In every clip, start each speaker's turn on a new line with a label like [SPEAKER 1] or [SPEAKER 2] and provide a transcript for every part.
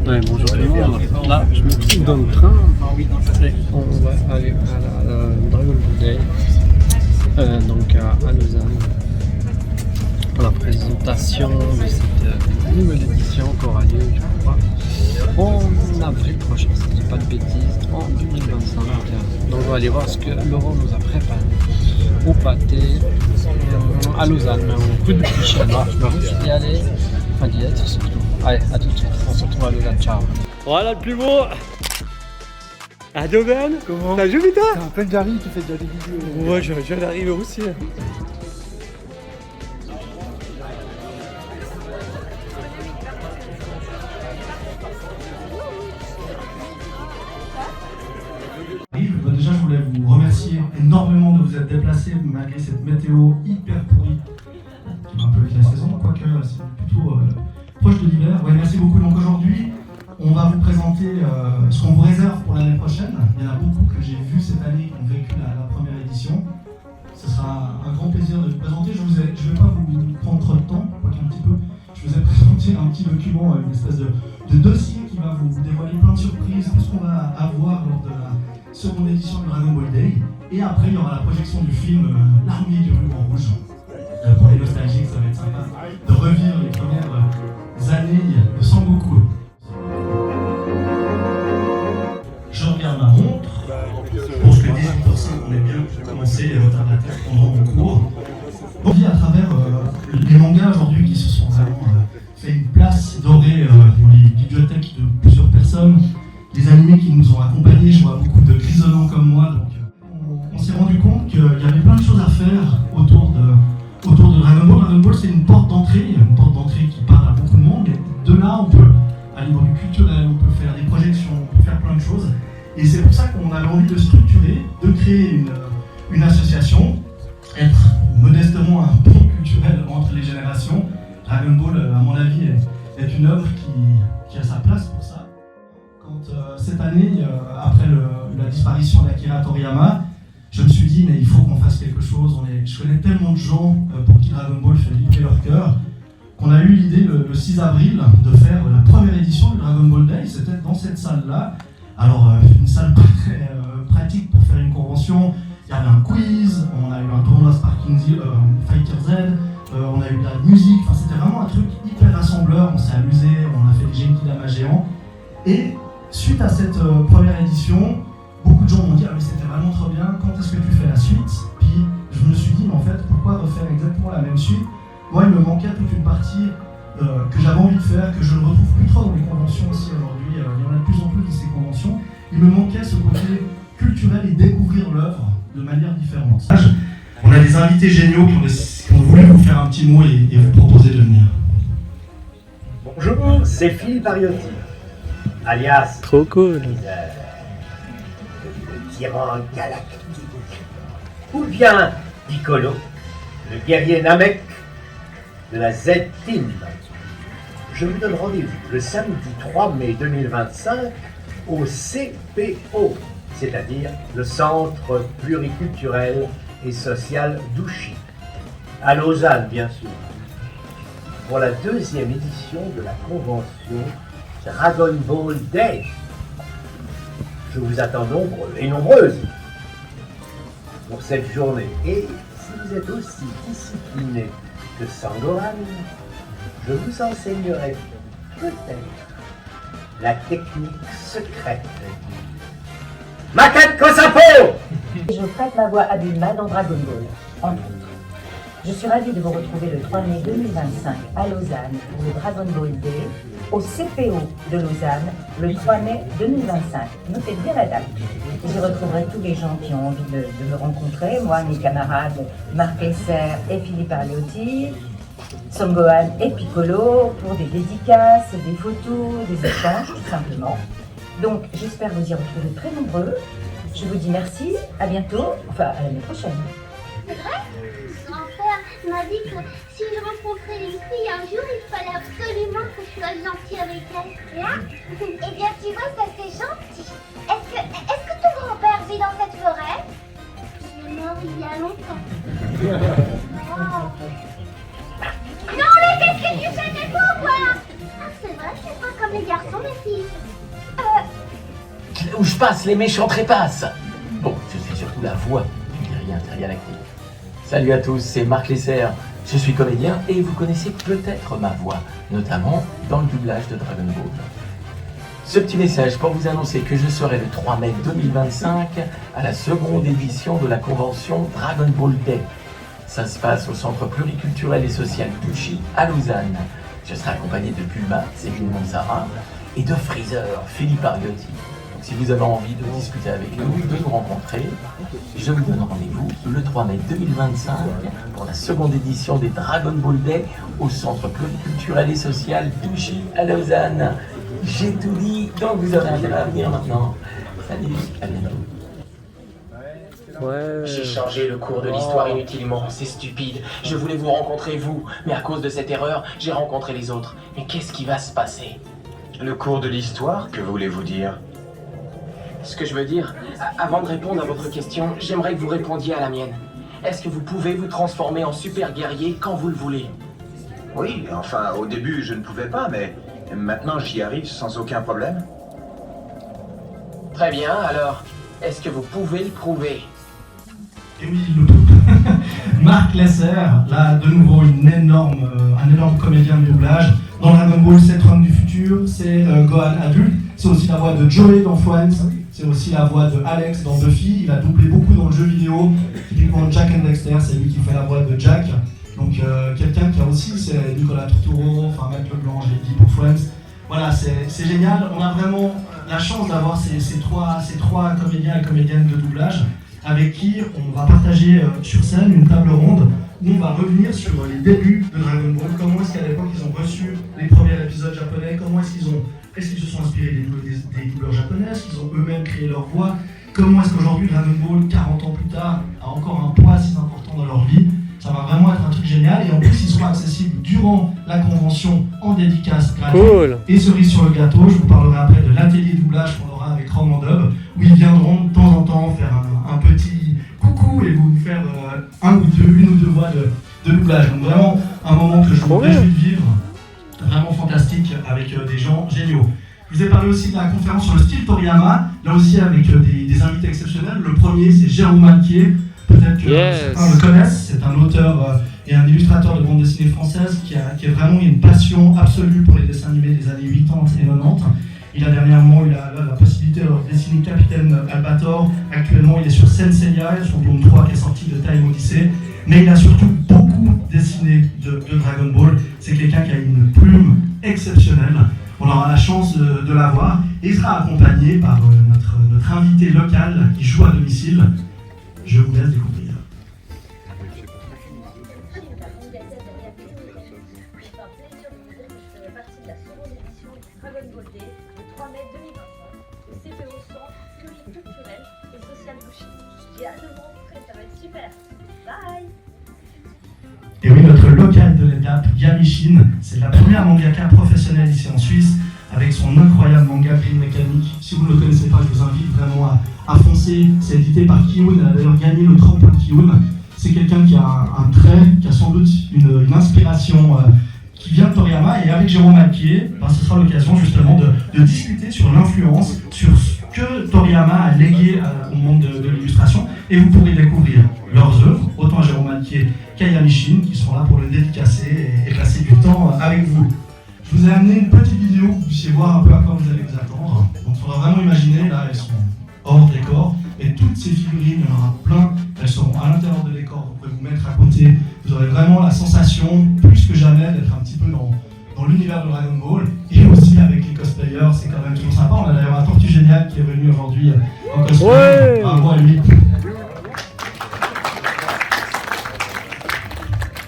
[SPEAKER 1] Ouais, bonjour tout le monde. Là, je me trouve dans le train. On va aller à la Dragon Ball Day, donc à Lausanne, pour la présentation de cette nouvelle édition qui aura lieu, je crois, en avril prochain, si je ne dis pas de bêtises, en 2025. Donc on va aller voir ce que Laurent nous a préparé au pâté à Lausanne, au rue de Pichel. Je me refuse d'y aller, enfin d'y être surtout. Allez, à tout de suite, on se retrouve à Lausanne, ciao. Voilà le plus beau. Ah Dogan, comment t'as joué toi?
[SPEAKER 2] T'es en pleine Jarry, tu fais déjà des vidéos.
[SPEAKER 1] Ouais, je viens d'arriver aussi.
[SPEAKER 2] Déjà, je voulais vous remercier énormément de vous être déplacés malgré cette météo hyper pourrie qui va un peu avec la saison, quoique c'est plutôt proche de l'hiver. Ouais, merci beaucoup. Donc aujourd'hui, on va vous présenter ce qu'on vous réserve pour l'année prochaine. Il y en a beaucoup que j'ai vus cette année qui ont vécu la première édition. Ce sera un grand plaisir de vous présenter. Je ne vais pas vous prendre trop de temps, quoique un petit peu. Je vous ai présenté un petit document, une espèce de dossier qui va vous dévoiler plein de surprises, tout ce qu'on va avoir lors de la seconde édition du Dragon Ball Day. Et après, il y aura la projection du film L'armée du ruban rouge. Pour les nostalgiques, ça va être sympa de revivre les premières années de Sangoku. Je regarde ma montre. Pour ce que 18%, on est bien commencé les retardataires pendant mon cours. On vit à travers les mangas aujourd'hui qui se sont vraiment fait une place dorée dans les bibliothèques de plusieurs personnes. Les animés qui nous ont accompagnés, je vois beaucoup de grisonnants comme moi, donc on s'est rendu compte qu'il y avait plein de choses à faire autour de Dragon Ball. Dragon Ball, c'est une porte d'entrée qui parle à beaucoup de monde, et de là on peut aller dans du culturel, on peut faire des projections, on peut faire plein de choses, et c'est pour ça qu'on avait envie de structurer, de créer une association, être modestement un pont culturel entre les générations. Dragon Ball, à mon avis, est une œuvre qui a sa place pour ça. Cette année, après la disparition d'Akira Toriyama, je me suis dit mais il faut qu'on fasse quelque chose. Je connais tellement de gens pour qui Dragon Ball fait vibrer leur cœur qu'on a eu l'idée le 6 avril de faire la première édition du Dragon Ball Day. C'était dans cette salle-là. Alors une salle pas très pratique pour faire une convention. Il y avait un quiz, on a eu un tournoi Sparking Fighter Z, on a eu de la musique. Enfin, c'était vraiment un truc hyper rassembleur. On s'est amusé, on a fait des Genkidama géants. Et suite à cette première édition, beaucoup de gens m'ont dit « Ah mais c'était vraiment trop bien, quand est-ce que tu fais la suite ?» Puis je me suis dit « Mais en fait, pourquoi refaire exactement la même suite ?» Moi, il me manquait toute une partie que j'avais envie de faire, que je ne retrouve plus trop dans les conventions aussi aujourd'hui. Il y en a de plus en plus de ces conventions. Il me manquait ce côté culturel et découvrir l'œuvre de manière différente. On a des invités géniaux qui ont voulu vous faire un petit mot et vous proposer de venir.
[SPEAKER 3] Bonjour, c'est Philippe Ariotti, alias
[SPEAKER 1] Trop cool.
[SPEAKER 3] le tyran galactique, ou bien Piccolo, le guerrier Namek de la Z-Team. Je vous donne rendez-vous le samedi 3 mai 2025 au CPO, c'est-à-dire le Centre pluriculturel et social d'Ouchy, à Lausanne bien sûr, pour la deuxième édition de la convention Dragon Ball Day. Je vous attends nombreux et nombreuses pour cette journée. Et si vous êtes aussi discipliné que Sangohan, je vous enseignerai peut-être la technique secrète du Makan Kosapo.
[SPEAKER 4] Je prête ma voix à Bulma dans Dragon Ball, entre autres. Je suis ravie de vous retrouver le 3 mai 2025 à Lausanne pour le Dragon Ball Day, au CPO de Lausanne, le 3 mai 2025. Notez bien la date. Je retrouverai tous les gens qui ont envie de me rencontrer, moi, mes camarades Marc Esser et Philippe Ariotti, Sangohan et Piccolo, pour des dédicaces, des photos, des échanges, tout simplement. Donc, j'espère vous y retrouver très nombreux. Je vous dis merci, à bientôt, enfin à l'année prochaine.
[SPEAKER 5] C'est vrai? Mon père m'a dit que si je rencontrais une fille un jour, il fallait absolument que je sois gentille avec elle. Là? Eh bien, tu vois, ça c'est gentil. Est-ce que ton grand-père vit dans cette forêt? Il est mort il y a longtemps. Oh. Non, mais qu'est-ce que tu fais des beaux, quoi? Ah, c'est vrai, c'est pas comme comme les garçons, mes filles.
[SPEAKER 6] Où je passe, les méchants trépassent. Bon, je suis surtout la voix du guerrier impérial actif. Salut à tous, c'est Marc Lesser. Je suis comédien et vous connaissez peut-être ma voix, notamment dans le doublage de Dragon Ball. Ce petit message pour vous annoncer que je serai le 3 mai 2025 à la seconde édition de la convention Dragon Ball Day. Ça se passe au centre pluriculturel et social Touchy à Lausanne. Je serai accompagné de Bulma, Céline Monsara, et de Freezer, Philippe Ariotti. Donc si vous avez envie de discuter avec nous, de nous rencontrer, je vous donne rendez-vous le 3 mai 2025 pour la seconde édition des Dragon Ball Day au centre pluriculturel et social Touchy à Lausanne. J'ai tout dit, donc vous avez intérêt à venir maintenant. Salut, à bientôt.
[SPEAKER 1] Ouais.
[SPEAKER 6] J'ai changé le cours de l'histoire inutilement, c'est stupide. Je voulais vous rencontrer vous, mais à cause de cette erreur, j'ai rencontré les autres. Mais qu'est-ce qui va se passer?
[SPEAKER 7] Le cours de l'histoire, que voulez-vous dire?
[SPEAKER 6] Ce que je veux dire, avant de répondre à votre question, j'aimerais que vous répondiez à la mienne. Est-ce que vous pouvez vous transformer en super guerrier quand vous le voulez?
[SPEAKER 7] Oui, enfin, au début, je ne pouvais pas, mais maintenant, j'y arrive sans aucun problème.
[SPEAKER 6] Très bien, alors, est-ce que vous pouvez le prouver?
[SPEAKER 2] Et oui, il le peut. Marc Lesser, là de nouveau un énorme comédien de doublage. Dans Dragon Ball, c'est Trunks du futur, c'est Gohan adulte, c'est aussi la voix de Joey dans Friends, c'est aussi la voix de Alex dans Buffy. Il a doublé beaucoup dans le jeu vidéo, typiquement Jack and Dexter, c'est lui qui fait la voix de Jack. Donc quelqu'un qui a aussi, c'est Nicolas Turturro, enfin Matt Leblanc, je l'ai dit pour Friends. Voilà, c'est génial. On a vraiment la chance d'avoir ces trois comédiens et comédiennes de doublage avec qui on va partager sur scène une table ronde où on va revenir sur les débuts de Dragon Ball, comment est-ce qu'à l'époque ils ont reçu les premiers épisodes japonais, comment est-ce qu'ils se sont inspirés des doubleurs japonais, est-ce qu'ils ont eux-mêmes créé leur voix, comment est-ce qu'aujourd'hui Dragon Ball, 40 ans plus tard, a encore un poids si important dans leur vie. Ça va vraiment être un truc génial et en plus ils seront accessibles durant la convention en dédicace gratuite.
[SPEAKER 1] Cool.
[SPEAKER 2] Et cerise sur le gâteau, je vous parlerai après de l'atelier doublage qu'on aura avec Roman Dub, où ils viendront de temps en temps faire un petit coucou et vous faire une ou deux voix de doublage. Donc vraiment un moment que je vous réjouis de vivre, vraiment fantastique avec des gens géniaux. Je vous ai parlé aussi de la conférence sur le style Toriyama, là aussi avec des invités exceptionnels. Le premier c'est Jérôme Alquier, peut-être que certains le connaissent, c'est un auteur et un illustrateur de bande dessinée française qui a vraiment une passion absolue pour les dessins animés des années 80 et 90. Il a dernièrement eu la possibilité de dessiner Capitaine Albator. Actuellement, il est sur Senseiya, son tome 3 qui est sorti de Time Odyssey. Mais il a surtout beaucoup dessiné de Dragon Ball. C'est quelqu'un qui a une plume exceptionnelle. On aura la chance de l'avoir. Et il sera accompagné par notre invité local qui joue à domicile. Je vous laisse découvrir.
[SPEAKER 8] Dragon Ball Day, le 3 mai 2025, au CPO Centre Pluriculturel et Social Touchy. J'ai hâte de vous rencontrer, ça va être super. Bye.
[SPEAKER 2] Et oui, notre local de l'étape, Yamishin, c'est la première mangaka professionnelle ici en Suisse, avec son incroyable manga Green Mechanic. Si vous ne le connaissez pas, je vous invite vraiment à foncer. C'est édité par Kiyun, elle a d'ailleurs gagné le tremplin Kiyun. C'est quelqu'un qui a un trait, qui a sans doute une inspiration qui vient de Toriyama, et avec Jérôme Alquier, ce sera l'occasion justement de discuter sur l'influence, sur ce que Toriyama a légué au monde de l'illustration, et vous pourrez découvrir leurs œuvres, autant Jérôme Alquier qu'à Yamishin, qui seront là pour le dédicacer et passer du temps avec vous. Je vous ai amené une petite vidéo pour que vous puissiez voir un peu à quoi vous allez vous attendre. Donc il faudra vraiment imaginer, là elles sont hors décor, et toutes ces figurines, il y en aura plein, elles seront à l'intérieur de décor, vous pouvez vous mettre à côté, vous aurez vraiment la sensation, plus que jamais, d'être un petit peu dans l'univers de Dragon Ball, et aussi avec les cosplayers, c'est quand même toujours sympa. On a d'ailleurs un Tortue Génial qui est venu aujourd'hui en cosplay, bravo à lui.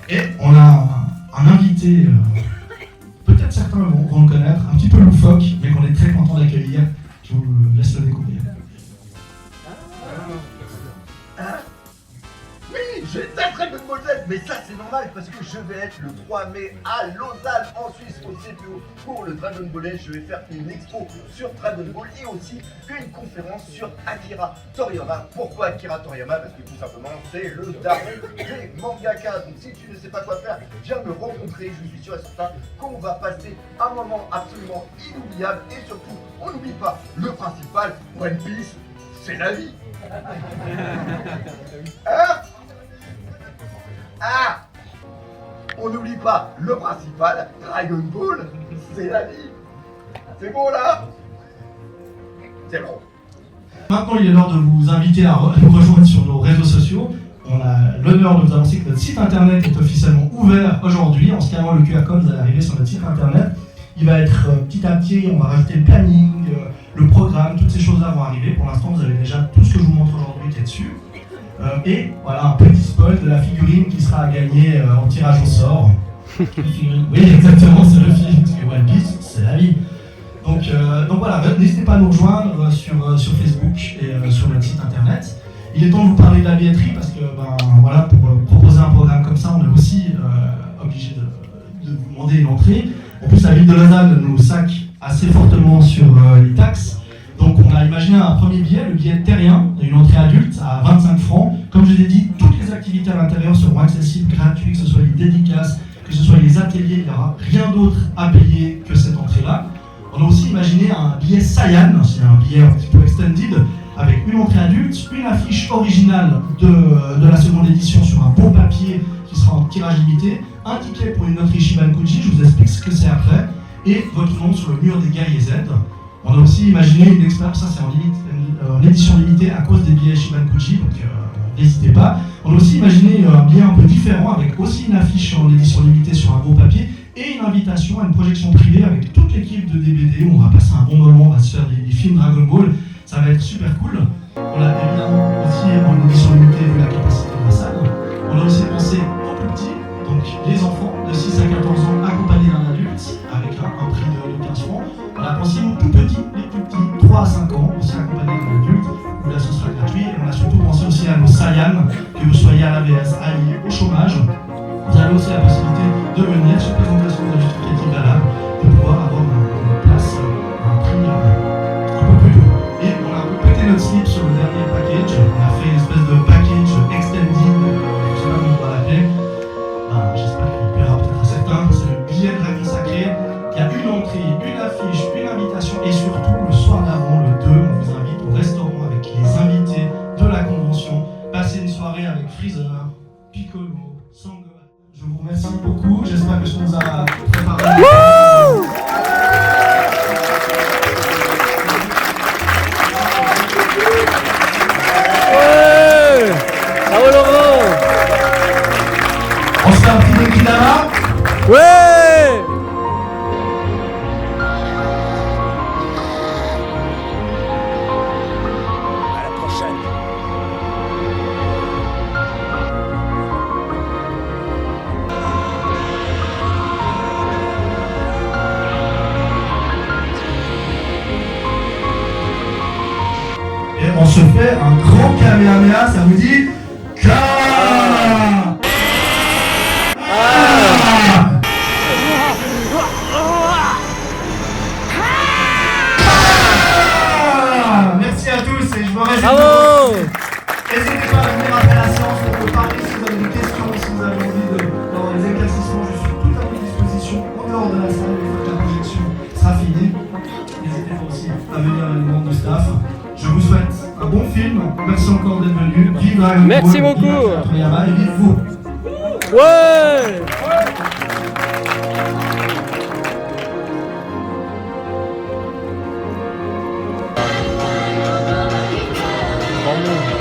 [SPEAKER 2] Et on a un invité, peut-être certains vont le connaître, un petit peu loufoque, mais qu'on est très content d'accueillir. Je vous laisse le découvrir.
[SPEAKER 3] Oui, j'ai très Dragon Ball Z, mais ça c'est dans normal parce que je vais être le 3 mai à Lausanne en Suisse au CPO pour le Dragon Ball. Je vais faire une expo sur Dragon Ball et aussi une conférence sur Akira Toriyama. Pourquoi Akira Toriyama? Parce que tout simplement c'est le daron des mangaka. Donc si tu ne sais pas quoi faire, viens me rencontrer. Je suis sûr et certain qu'on va passer un moment absolument inoubliable et surtout on n'oublie pas le principal, One Piece, c'est la vie. Hein? Ah! On n'oublie pas le principal, Dragon Ball, c'est la vie. C'est bon là? C'est bon.
[SPEAKER 2] Maintenant, il est l'heure de vous inviter à nous rejoindre sur nos réseaux sociaux. On a l'honneur de vous annoncer que notre site internet est officiellement ouvert aujourd'hui. En scannant le QR code, vous allez arriver sur notre site internet. Il va être petit à petit, on va rajouter le planning, le programme, toutes ces choses-là vont arriver. Pour l'instant, vous avez déjà tout ce que je vous montre aujourd'hui qui est dessus. Et voilà un petit spoil de la figurine qui sera à gagner en tirage au sort. Oui, exactement, c'est le film, parce que One Piece, c'est la vie. Donc voilà, n'hésitez pas à nous rejoindre sur Facebook et sur notre site internet. Il est temps de vous parler de la billetterie parce que voilà, pour proposer un programme comme ça, on est aussi obligé de vous demander une entrée. En plus, la ville de Lausanne nous sac assez fortement sur les taxes. Donc on a imaginé un premier billet, le billet terrien, une entrée adulte à 25 francs. Comme je l'ai dit, toutes les activités à l'intérieur seront accessibles, gratuites, que ce soit les dédicaces, que ce soit les ateliers, il n'y aura rien d'autre à payer que cette entrée-là. On a aussi imaginé un billet Saiyan, c'est un billet un petit peu extended, avec une entrée adulte, une affiche originale de la seconde édition sur un beau papier qui sera en tirage limité, un ticket pour une noterie Shibankuji, je vous explique ce que c'est après, et votre nom sur le mur des guerriers Z. On a aussi imaginé une expérience, ça c'est en édition limitée à cause des billets Shibankuji, donc n'hésitez pas. On a aussi imaginé un billet un peu différent avec aussi une affiche en édition limitée sur un beau papier et une invitation à une projection privée avec toute l'équipe de DBD où on va passer un bon moment, on va se faire des films Dragon Ball, ça va être super cool. On a évidemment aussi en édition limitée vu la capacité de la salle. On a aussi pensé aux plus petits, donc les enfants de 6 à 14 ans accompagnés d'un adulte avec un prix de 15 francs. On a pensé aux tout petits, les plus petits, 3 à 5 ans, aussi accompagnés d'un adulte, où là ce sera gratuit. Et on a surtout pensé aussi à nos Saiyan, que vous soyez à l'AVS, alliés au chômage. Vous avez aussi la possibilité de venir sur présentation de justificatif valable, de pouvoir avoir une place, un prix un peu plus haut. Et on a pété notre slip sur le dernier package. On a fait une espèce de package extended, je sais pas comment on va l'appeler. J'espère qu'il plaira peut-être à certains. C'est le billet de Dragon Sacré. Il y a une entrée, une affiche, une invitation et surtout le soir d'avant, le 2, on vous invite au restaurant avec les invités de la convention. Passer une soirée avec Freezer, Piccolo, Sangohan. Je vous remercie beaucoup, j'espère que je vous a préparé.
[SPEAKER 1] Ouais! Bravo Laurent!
[SPEAKER 2] On se fait un petit Dekidama?
[SPEAKER 1] Ouais!
[SPEAKER 9] À la prochaine.
[SPEAKER 2] Et on se fait un grand Kamehameha, ça vous dit? Ka! Merci à tous et je vous remercie.
[SPEAKER 1] Bravo!
[SPEAKER 2] N'hésitez pas à venir après la séance pour me parler si vous avez des questions, si vous avez envie d'avoir des éclaircissements, je suis tout à votre disposition en dehors de la salle une fois que la projection sera finie. N'hésitez pas aussi à venir à une bande de staff. Je vous souhaite un bon film, merci encore d'être venu. Vive Dragon Ball,
[SPEAKER 1] Merci beaucoup.
[SPEAKER 2] vive Akira Toriyama et vive vous.
[SPEAKER 1] Ouais! Bravo.